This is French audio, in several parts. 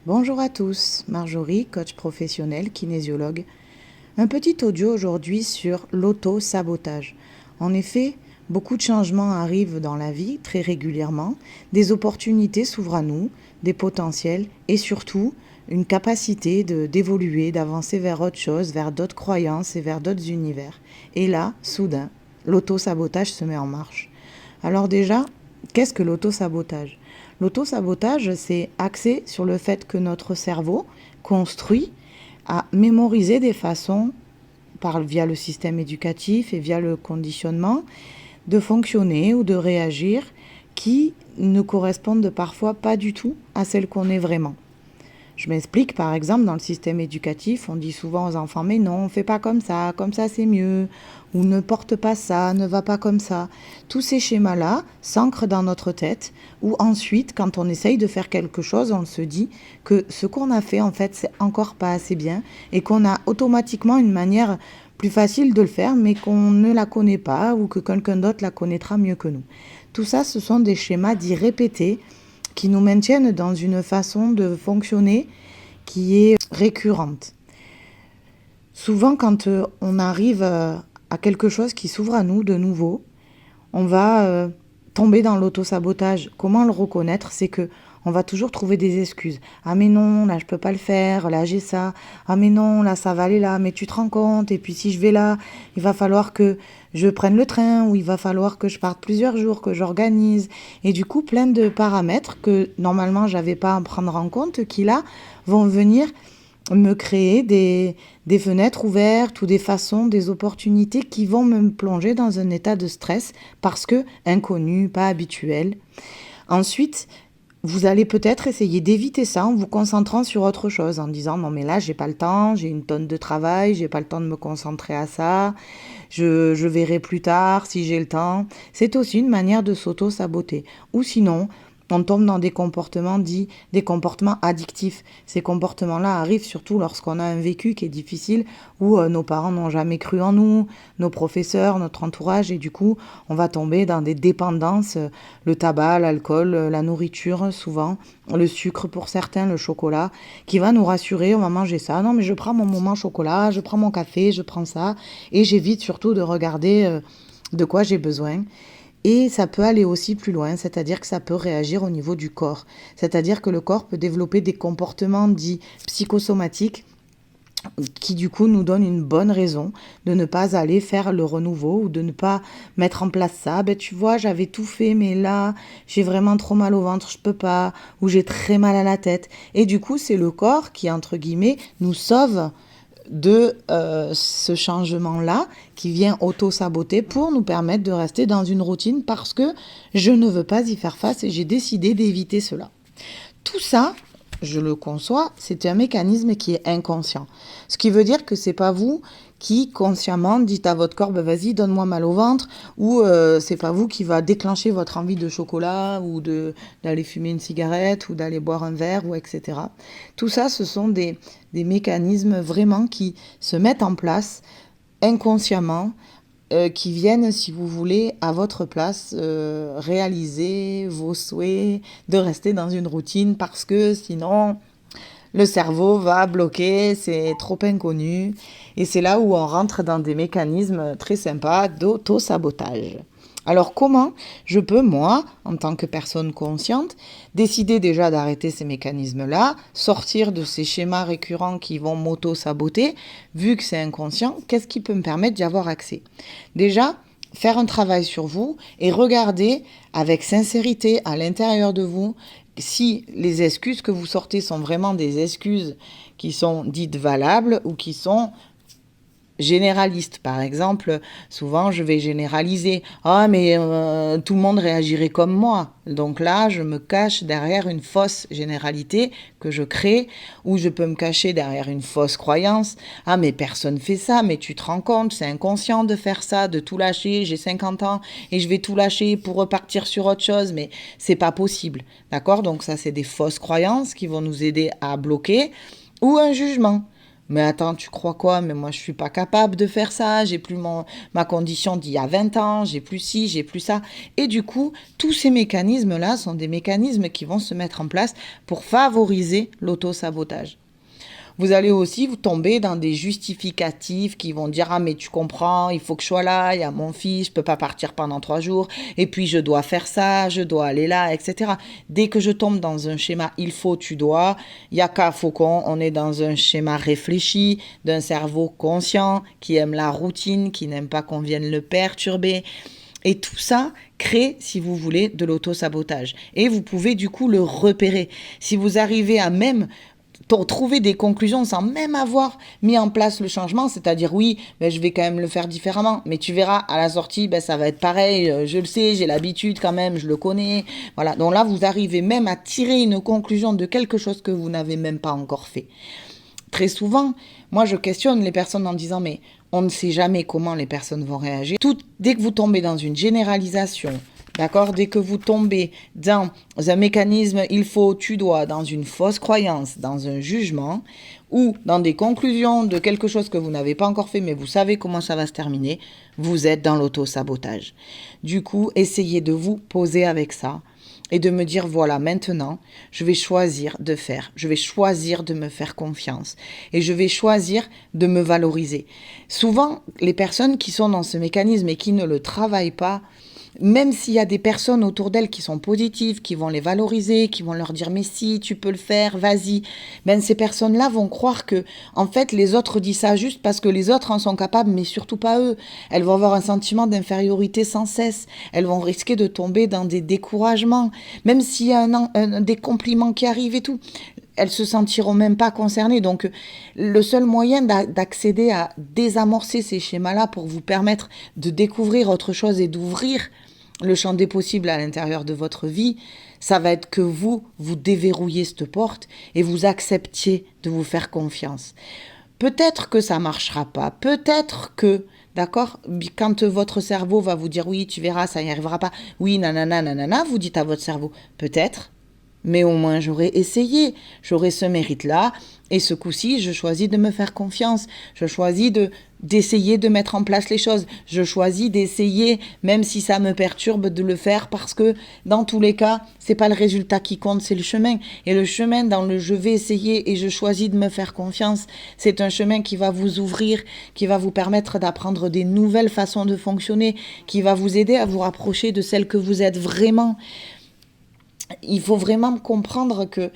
Bonjour à tous, Marjorie, coach professionnel, kinésiologue. Un petit audio aujourd'hui sur l'auto-sabotage. En effet, beaucoup de changements arrivent dans la vie très régulièrement, des opportunités s'ouvrent à nous, des potentiels et surtout une capacité d'évoluer, d'avancer vers autre chose, vers d'autres croyances et vers d'autres univers. Et là, soudain, l'auto-sabotage se met en marche. Alors déjà, qu'est-ce que l'auto-sabotage? L'auto-sabotage, c'est axé sur le fait que notre cerveau construit à mémoriser des façons, via le système éducatif et via le conditionnement, de fonctionner ou de réagir qui ne correspondent parfois pas du tout à celles qu'on est vraiment. Je m'explique, par exemple, dans le système éducatif, on dit souvent aux enfants, mais non, fais pas comme ça c'est mieux, ou ne porte pas ça, ne va pas comme ça. Tous ces schémas-là s'ancrent dans notre tête, ou ensuite, quand on essaye de faire quelque chose, on se dit que ce qu'on a fait, en fait, c'est encore pas assez bien, et qu'on a automatiquement une manière plus facile de le faire, mais qu'on ne la connaît pas, ou que quelqu'un d'autre la connaîtra mieux que nous. Tout ça, ce sont des schémas dits répétés, qui nous maintiennent dans une façon de fonctionner qui est récurrente. Souvent, quand on arrive à quelque chose qui s'ouvre à nous de nouveau, on va tomber dans l'auto-sabotage. Comment le reconnaître? C'est que on va toujours trouver des excuses. Ah mais non, là je peux pas le faire, là j'ai ça. Ah mais non, là ça va aller là, mais tu te rends compte. Et puis si je vais là, il va falloir que je prenne le train ou il va falloir que je parte plusieurs jours, que j'organise. Et du coup, plein de paramètres que normalement j'avais pas à prendre en compte qui là vont venir me créer des fenêtres ouvertes ou des façons, des opportunités qui vont me plonger dans un état de stress parce que inconnu, pas habituel. Ensuite, vous allez peut-être essayer d'éviter ça en vous concentrant sur autre chose, en disant non mais là j'ai pas le temps, j'ai une tonne de travail, j'ai pas le temps de me concentrer à ça, je verrai plus tard si j'ai le temps. C'est aussi une manière de s'auto-saboter. Ou sinon, on tombe dans des comportements dits des comportements addictifs. Ces comportements-là arrivent surtout lorsqu'on a un vécu qui est difficile, où nos parents n'ont jamais cru en nous, nos professeurs, notre entourage, et du coup, on va tomber dans des dépendances, le tabac, l'alcool, la nourriture, souvent, le sucre pour certains, le chocolat, qui va nous rassurer, on va manger ça, non mais je prends mon moment chocolat, je prends mon café, je prends ça, et j'évite surtout de regarder de quoi j'ai besoin. Et ça peut aller aussi plus loin, c'est-à-dire que ça peut réagir au niveau du corps. C'est-à-dire que le corps peut développer des comportements dits psychosomatiques qui du coup nous donnent une bonne raison de ne pas aller faire le renouveau ou de ne pas mettre en place ça. Ben tu vois, j'avais tout fait, mais là, j'ai vraiment trop mal au ventre, je peux pas, ou j'ai très mal à la tête. Et du coup, c'est le corps qui, entre guillemets, nous sauve de ce changement-là qui vient auto-saboter pour nous permettre de rester dans une routine parce que je ne veux pas y faire face et j'ai décidé d'éviter cela. Tout ça, je le conçois, c'est un mécanisme qui est inconscient. Ce qui veut dire que c'est pas vous qui consciemment dites à votre corps bah, vas-y donne-moi mal au ventre ou c'est pas vous qui va déclencher votre envie de chocolat ou d'aller fumer une cigarette ou d'aller boire un verre ou etc. Tout ça ce sont des mécanismes vraiment qui se mettent en place inconsciemment qui viennent, si vous voulez, à votre place, réaliser vos souhaits de rester dans une routine parce que sinon, le cerveau va bloquer, c'est trop inconnu. Et c'est là où on rentre dans des mécanismes très sympas d'auto-sabotage. Alors comment je peux, moi, en tant que personne consciente, décider déjà d'arrêter ces mécanismes-là, sortir de ces schémas récurrents qui vont m'auto-saboter, vu que c'est inconscient, qu'est-ce qui peut me permettre d'y avoir accès? Déjà, faire un travail sur vous et regarder avec sincérité à l'intérieur de vous si les excuses que vous sortez sont vraiment des excuses qui sont dites valables ou qui sont généraliste. Par exemple, souvent je vais généraliser. Ah, mais tout le monde réagirait comme moi. Donc là, je me cache derrière une fausse généralité que je crée, ou je peux me cacher derrière une fausse croyance. Ah, mais personne fait ça, mais tu te rends compte, c'est inconscient de faire ça, de tout lâcher. J'ai 50 ans et je vais tout lâcher pour repartir sur autre chose, mais c'est pas possible. D'accord? Donc ça, c'est des fausses croyances qui vont nous aider à bloquer, ou un jugement. Mais attends, tu crois quoi? Mais moi, je suis pas capable de faire ça. J'ai plus ma condition d'il y a 20 ans. J'ai plus ci, j'ai plus ça. Et du coup, tous ces mécanismes-là sont des mécanismes qui vont se mettre en place pour favoriser l'auto-sabotage. Vous allez aussi vous tomber dans des justificatifs qui vont dire « Ah, mais tu comprends, il faut que je sois là, il y a mon fils, je peux pas partir pendant 3 jours, et puis je dois faire ça, je dois aller là, etc. » Dès que je tombe dans un schéma « il faut, tu dois », il y a qu'à Faucon, on est dans un schéma réfléchi, d'un cerveau conscient, qui aime la routine, qui n'aime pas qu'on vienne le perturber. Et tout ça crée, si vous voulez, de l'auto-sabotage. Et vous pouvez du coup le repérer. Si vous arrivez à même trouver des conclusions sans même avoir mis en place le changement, c'est-à-dire oui, ben, je vais quand même le faire différemment, mais tu verras, à la sortie, ben, ça va être pareil, je le sais, j'ai l'habitude quand même, je le connais. Voilà, donc là, vous arrivez même à tirer une conclusion de quelque chose que vous n'avez même pas encore fait. Très souvent, moi, je questionne les personnes en disant, mais on ne sait jamais comment les personnes vont réagir. Dès que vous tombez dans une généralisation, d'accord, dès que vous tombez dans un mécanisme il faut, tu dois, dans une fausse croyance, dans un jugement, ou dans des conclusions de quelque chose que vous n'avez pas encore fait, mais vous savez comment ça va se terminer, vous êtes dans l'auto-sabotage. Du coup, essayez de vous poser avec ça et de me dire, voilà, maintenant, je vais choisir de faire, je vais choisir de me faire confiance et je vais choisir de me valoriser. Souvent, les personnes qui sont dans ce mécanisme et qui ne le travaillent pas, même s'il y a des personnes autour d'elles qui sont positives, qui vont les valoriser, qui vont leur dire mais si tu peux le faire, vas-y, ben ces personnes-là vont croire que en fait les autres disent ça juste parce que les autres en sont capables, mais surtout pas eux. Elles vont avoir un sentiment d'infériorité sans cesse. Elles vont risquer de tomber dans des découragements, même s'il y a des compliments qui arrivent et tout. Elles se sentiront même pas concernées. Donc, le seul moyen d'accéder à désamorcer ces schémas-là pour vous permettre de découvrir autre chose et d'ouvrir le champ des possibles à l'intérieur de votre vie, ça va être que vous déverrouillez cette porte et vous acceptiez de vous faire confiance. Peut-être que ça marchera pas. Peut-être que, d'accord, quand votre cerveau va vous dire oui, tu verras, ça n'y arrivera pas. Oui, nanana, nanana, vous dites à votre cerveau, peut-être. Mais au moins, j'aurais essayé, j'aurais ce mérite-là, et ce coup-ci, je choisis de me faire confiance, je choisis d'essayer de mettre en place les choses, je choisis d'essayer, même si ça me perturbe, de le faire, parce que dans tous les cas, c'est pas le résultat qui compte, c'est le chemin. Et le chemin dans le je vais essayer et je choisis de me faire confiance, c'est un chemin qui va vous ouvrir, qui va vous permettre d'apprendre des nouvelles façons de fonctionner, qui va vous aider à vous rapprocher de celle que vous êtes vraiment. Il faut vraiment comprendre que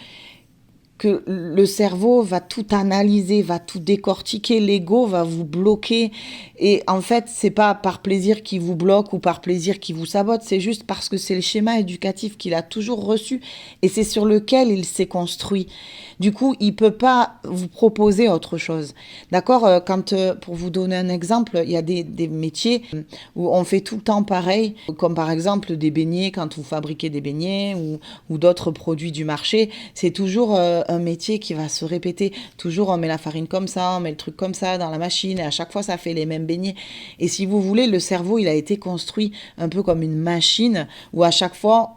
le cerveau va tout analyser, va tout décortiquer, l'ego va vous bloquer. Et en fait, c'est pas par plaisir qu'il vous bloque ou par plaisir qu'il vous sabote, c'est juste parce que c'est le schéma éducatif qu'il a toujours reçu et c'est sur lequel il s'est construit. Du coup, il peut pas vous proposer autre chose. D'accord? Pour vous donner un exemple, il y a des métiers où on fait tout le temps pareil, comme par exemple des beignets, quand vous fabriquez des beignets ou d'autres produits du marché, c'est toujours un métier qui va se répéter. Toujours, on met la farine comme ça, on met le truc comme ça dans la machine et à chaque fois, ça fait les mêmes beignets. Et si vous voulez, le cerveau, il a été construit un peu comme une machine où à chaque fois,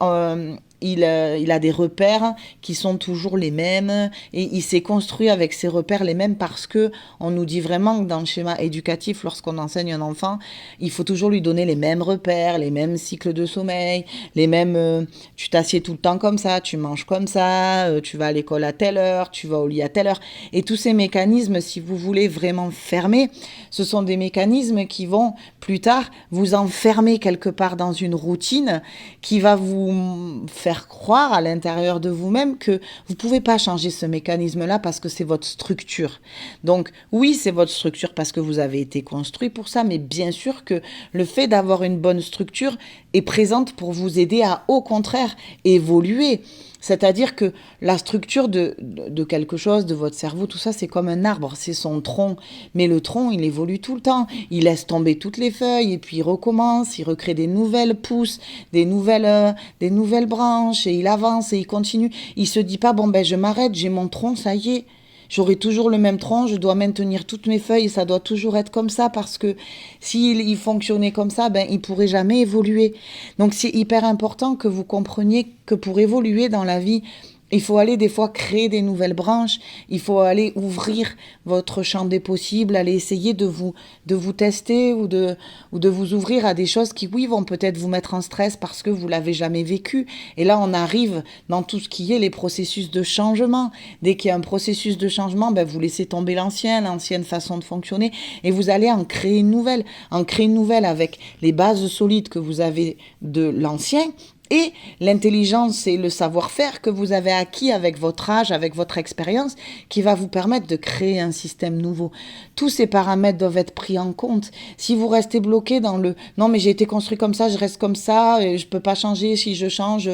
il a des repères qui sont toujours les mêmes et il s'est construit avec ces repères les mêmes parce que on nous dit vraiment que dans le schéma éducatif, lorsqu'on enseigne un enfant, il faut toujours lui donner les mêmes repères, les mêmes cycles de sommeil, les mêmes tu t'assieds tout le temps comme ça, tu manges comme ça, tu vas à l'école à telle heure, tu vas au lit à telle heure. Et tous ces mécanismes, si vous voulez vraiment fermer, ce sont des mécanismes qui vont plus tard vous enfermer quelque part dans une routine qui va vous faire croire à l'intérieur de vous-même que vous pouvez pas changer ce mécanisme-là parce que c'est votre structure. Donc oui, c'est votre structure parce que vous avez été construit pour ça, mais bien sûr que le fait d'avoir une bonne structure est présente pour vous aider à, au contraire, évoluer. C'est-à-dire que la structure de quelque chose, de votre cerveau, tout ça, c'est comme un arbre, c'est son tronc. Mais le tronc, il évolue tout le temps. Il laisse tomber toutes les feuilles et puis il recommence, il recrée des nouvelles pousses, des nouvelles branches et il avance et il continue. Il se dit pas, bon ben je m'arrête, j'ai mon tronc, ça y est. J'aurai toujours le même tronc, je dois maintenir toutes mes feuilles et ça doit toujours être comme ça parce que s'il fonctionnait comme ça, ben il pourrait jamais évoluer. Donc c'est hyper important que vous compreniez que pour évoluer dans la vie, Il faut aller des fois créer des nouvelles branches, il faut aller ouvrir votre champ des possibles, aller essayer de vous tester ou de vous ouvrir à des choses qui, oui, vont peut-être vous mettre en stress parce que vous l'avez jamais vécu. Et là, on arrive dans tout ce qui est les processus de changement. Dès qu'il y a un processus de changement, ben, vous laissez tomber l'ancienne façon de fonctionner et vous allez en créer une nouvelle avec les bases solides que vous avez de l'ancien et l'intelligence et le savoir-faire que vous avez acquis avec votre âge, avec votre expérience, qui va vous permettre de créer un système nouveau. Tous ces paramètres doivent être pris en compte. Si vous restez bloqué dans le « non mais j'ai été construit comme ça, je reste comme ça, et je peux pas changer, si je change,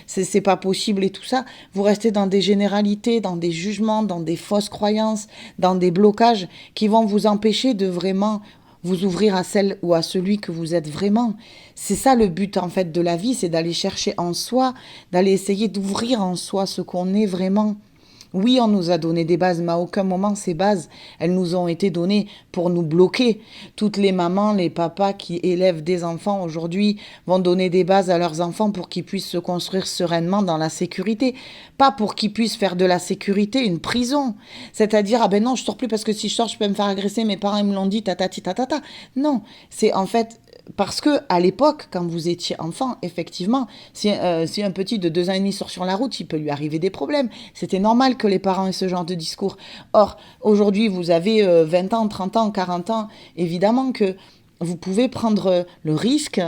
c'est pas possible » et tout ça, vous restez dans des généralités, dans des jugements, dans des fausses croyances, dans des blocages qui vont vous empêcher de vraiment vous ouvrir à celle ou à celui que vous êtes vraiment. C'est ça le but en fait de la vie, c'est d'aller chercher en soi, d'aller essayer d'ouvrir en soi ce qu'on est vraiment. Oui, on nous a donné des bases, mais à aucun moment ces bases, elles nous ont été données pour nous bloquer. Toutes les mamans, les papas qui élèvent des enfants aujourd'hui vont donner des bases à leurs enfants pour qu'ils puissent se construire sereinement dans la sécurité. Pas pour qu'ils puissent faire de la sécurité une prison. C'est-à-dire, ah ben non, je sors plus parce que si je sors, je peux me faire agresser, mes parents ils me l'ont dit, tatati tatata. Non, c'est en fait parce que à l'époque, quand vous étiez enfant, effectivement, si un petit de 2 ans et demi sort sur la route, il peut lui arriver des problèmes. C'était normal que les parents aient ce genre de discours. Or, aujourd'hui, vous avez 20 ans, 30 ans, 40 ans, évidemment que vous pouvez prendre le risque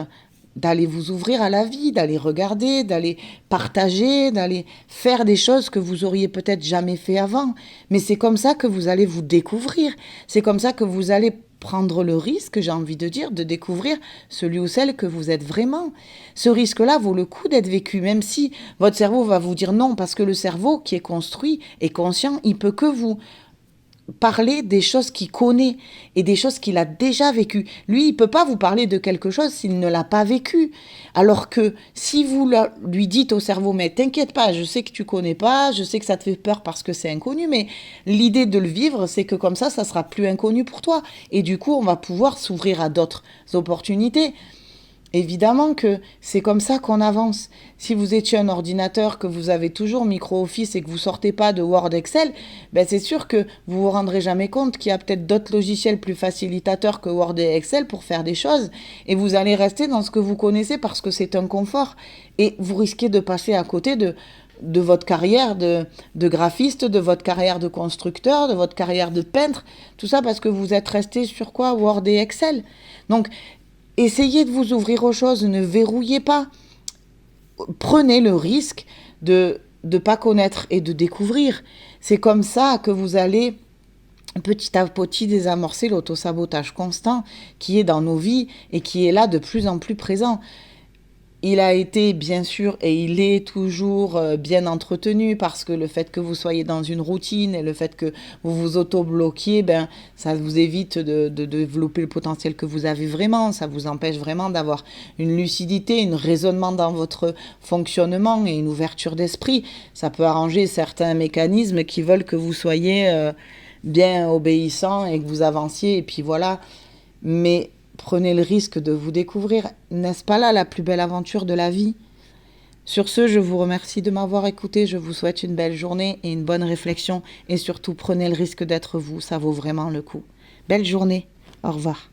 d'aller vous ouvrir à la vie, d'aller regarder, d'aller partager, d'aller faire des choses que vous auriez peut-être jamais fait avant. Mais c'est comme ça que vous allez vous découvrir. C'est comme ça que vous allez prendre le risque, j'ai envie de dire, de découvrir celui ou celle que vous êtes vraiment. Ce risque-là vaut le coup d'être vécu, même si votre cerveau va vous dire non, parce que le cerveau qui est construit et conscient, il peut que vous parler des choses qu'il connaît et des choses qu'il a déjà vécues. Lui, il peut pas vous parler de quelque chose s'il ne l'a pas vécu. Alors que si vous lui dites au cerveau, mais t'inquiète pas, je sais que tu connais pas, je sais que ça te fait peur parce que c'est inconnu, mais l'idée de le vivre, c'est que comme ça sera plus inconnu pour toi. Et du coup, on va pouvoir s'ouvrir à d'autres opportunités. Évidemment que c'est comme ça qu'on avance. Si vous étiez un ordinateur, que vous avez toujours MicroOffice et que vous sortez pas de Word, Excel, ben c'est sûr que vous vous rendrez jamais compte qu'il y a peut-être d'autres logiciels plus facilitateurs que Word et Excel pour faire des choses. Et vous allez rester dans ce que vous connaissez parce que c'est un confort. Et vous risquez de passer à côté de votre carrière de graphiste, de votre carrière de constructeur, de votre carrière de peintre. Tout ça parce que vous êtes resté sur quoi? Word et Excel. Donc, essayez de vous ouvrir aux choses, ne verrouillez pas. Prenez le risque de ne pas connaître et de découvrir. C'est comme ça que vous allez petit à petit désamorcer l'autosabotage constant qui est dans nos vies et qui est là de plus en plus présent. Il a été bien sûr et il est toujours bien entretenu parce que le fait que vous soyez dans une routine et le fait que vous vous auto-bloquiez, ben, ça vous évite de développer le potentiel que vous avez vraiment, ça vous empêche vraiment d'avoir une lucidité, un raisonnement dans votre fonctionnement et une ouverture d'esprit. Ça peut arranger certains mécanismes qui veulent que vous soyez bien obéissant et que vous avanciez et puis voilà. Mais prenez le risque de vous découvrir. N'est-ce pas là la plus belle aventure de la vie? Sur ce, je vous remercie de m'avoir écouté. Je vous souhaite une belle journée et une bonne réflexion. Et surtout, prenez le risque d'être vous. Ça vaut vraiment le coup. Belle journée. Au revoir.